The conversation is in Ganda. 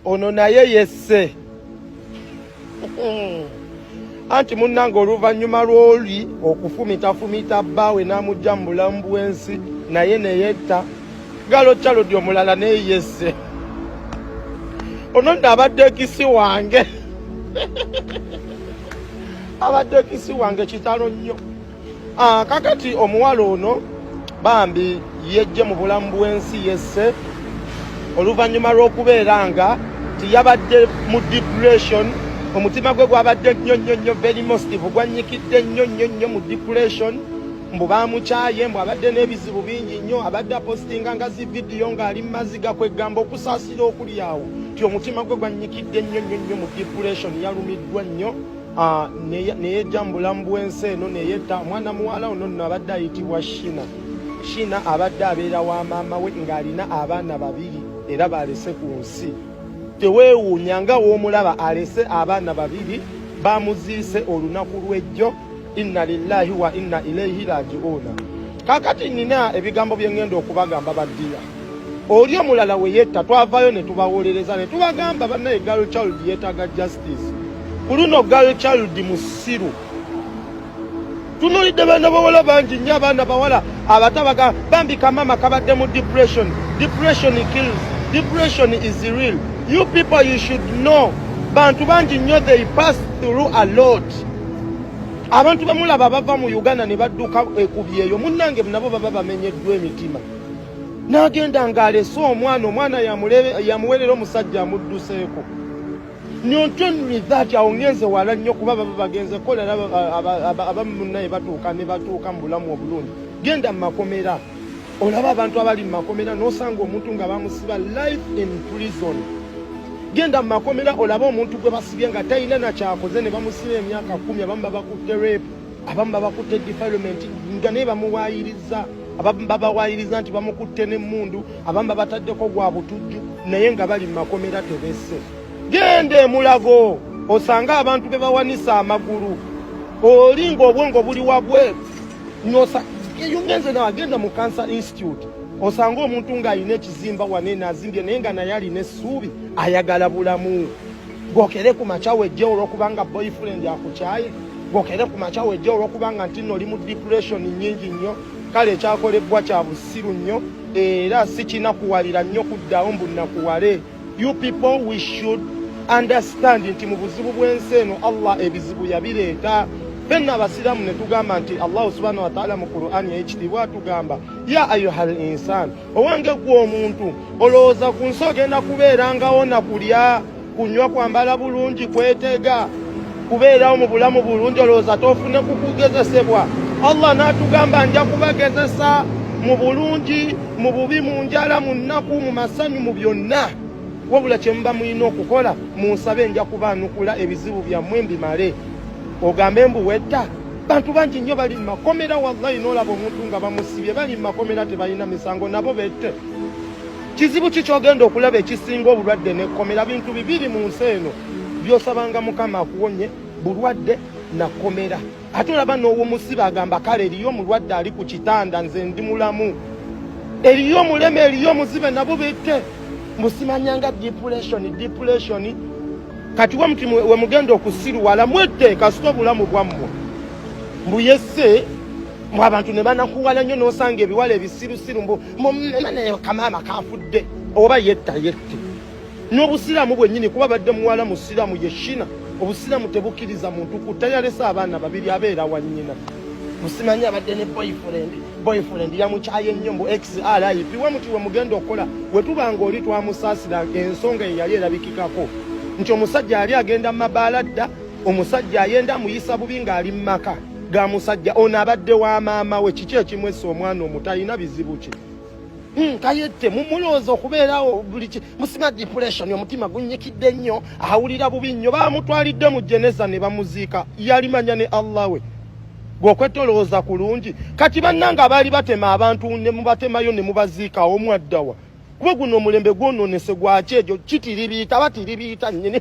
ono naye yesse anti munnange oluvannyuma lw'oli okufumita bbaawe n'amugya mu bulamu bw'ensi naye neyetta galo kyalodi omulala naye yesse ono nno abadde ekisi wange abadde ekisi wange kitalo nnyo. Kakati omuwala ono bambi yejje mu bulamu bw'ensi yesse oluvannyuma lw'okubeera nga tiyabadde mu depression, omutima gwe gwabadde nnyo very positive, gwanyikidde nnyo mu depression, mbu bamukyaye, mbu abadde n'ebizibu bingi nnyo, abadde apostinga nga zi vidiyo ng'ali mumaziga kwegamba okusaasira okuli awo, ti omutima gwe gwanyikidde nnyo mu depression, yalumiddwa nnyo. Neyejja mu bulamu bw'ensi eno neyetta. Omwana muwala ono nno abadde ayitibwa Shina abadde abeera wa maama we ng'alina abaana babiri era balese ku nsi. Teweewuunya nga w'omulaba alese abaana babiri, bamuziise olunaku lw'ejjo. Inna lillahi wa inna ilayhi raji'una. Kakati nina ebigambo bye ngenda okubagamba baddira. Oli omulala we yetta twavaayo ne tubawolereza ne tubagamba bannaye girl child yeetaaga justice. Kuluno girl child musiru. Tunulidde baana bawala bangi nnyo, abaana bawala abatabaga bambi kamama kabadde mu depression. Depression kills. Depression is real. You people, you should know. Bantu bangi nnyo, they pass through a lot. Abantu bamulaba bava mu Uganda ne badduka ekubye eyo, munnange nabo baba bamenyeddwa emitima. N'agenda ng'alese omwana yamuwerera omusajja amudduseeko. Nyontoni that awo ngenze wala nnyo kuba baba bagenze kolera abamunnaye batuuka ne batuuka mu bulamu obulungi. Genda mu makomera olaba abantu abali mu makomera n'osanga omuntu nga bamusiba life in prison. Genda mu makomera olaba omuntu gwe basibye nga talina na kyakoze ne bamusiba emyaka 10, abamu babakutte rape, abamu babakutte defilement nga naye bamuwaayiriza, abamu babawaayiriza nti bamukutte n'emmundu, abamu babataddeko gwa butujju naye nga bali mu makomera tebesse. Gende mulago osanga abantu be bawanisa amagulu olinga obwongo buli wabwe nyosa yungenze na agenda mu Cancer Institute osanga omuntu nga ayina ekizimba wane nazimbye naye nga naye alina essuubi ayagala bulamu. Gokere ku machawe ejje olwokubanga boyfriend yakukyaye, gokere ku machawe ejje olwokubanga nti nno oli mu depression nnyingi nnyo. Kale ekyakolebwa kya busiru nnyo era si kinakuwalira nnyo kuddawo mbu nakuwale. You people, we should understand nti mu buzibu bw'ensi eno Allah ebizibu yabireeta. Fenna abasiraamu ne tugamba nti Allah subhanahu wa ta'ala mu Qur'ani ekitibwa tugamba ya ayuhal insan, owange gwe omuntu olowooza ku nsi ogenda kubeerangawo na kulya kunywa kwambala bulungi kwetega kubeerawo mu bulamu bulungi olowooza tofune kukugezesebwa. Allah n'atugamba nja kubagezesa mu bulungi mu bubi mu njala mu nnaku mu masanyu mu byonna. Wabula kye muba mulina okukola munsabe nja kubaanukula ebizibu byammwe mbimale. Ogambe mbu wedda bantu bangi nnyo bali mu makomera, wallahi n'olaba omuntu nga bamusibye bali mu makomera tebalina misango nabo bette. Kizibu ki kyogenda okulaba ekisinga obulwadde n'ekkomera? Bintu bibiri mu nsi eno by'osabanga Mukama akuwonye, bulwadde na kkomera. Ate olaba n'ow'omusibe agamba kale eriyo omulwadde ali ku kitanda nze ndi mulamu, eriyo omuleme eriyo omuzibe nabo bette. Musimanyanga depression kati we mugenda okusiruwala mwette kasita obulamu bwammwe mbuyese mu abantu ne banakuwala nnyo n'osanga ebiwala ebisirusiru mbu naye kamama kafudde oba yette n'obusiraamu bwennyini kuba badde muwala musiraamu ye Shina. Obusiraamu tebukkiriza muntu kutayalesa abaana babiri abeera wa nnyina. Musimanya abadde ne boyfriend yamukyaye nnyo mbu XRIP. We muti we mugenda okukola we tubanga oli twamusaasira ensonga ye yali erabikikako nti omusajja yali agenda mu mabaladda, omusajja ayenda amuyisa bubi ng'ali mu maka ga musajja ono abadde wa maama we. Kiki ekimwessa omwana omuto alina bizibu ki? Kayette mumulowooza okubeerawo buli ki. Musima depression, omutima gunyikidde nnyo, awulira bubi nnyo, bamutwalidde mu jeneza ne bamuziika. Yalimanya ne Allah we. Gwokwetolooza kulungi. Kati bannanga abaali batema abantu ne mubatemayo ne mubaziika omwaddawa. Gwe guno omulembe gwonoonese gwaki egyo kitiribiita batiribiita nnyini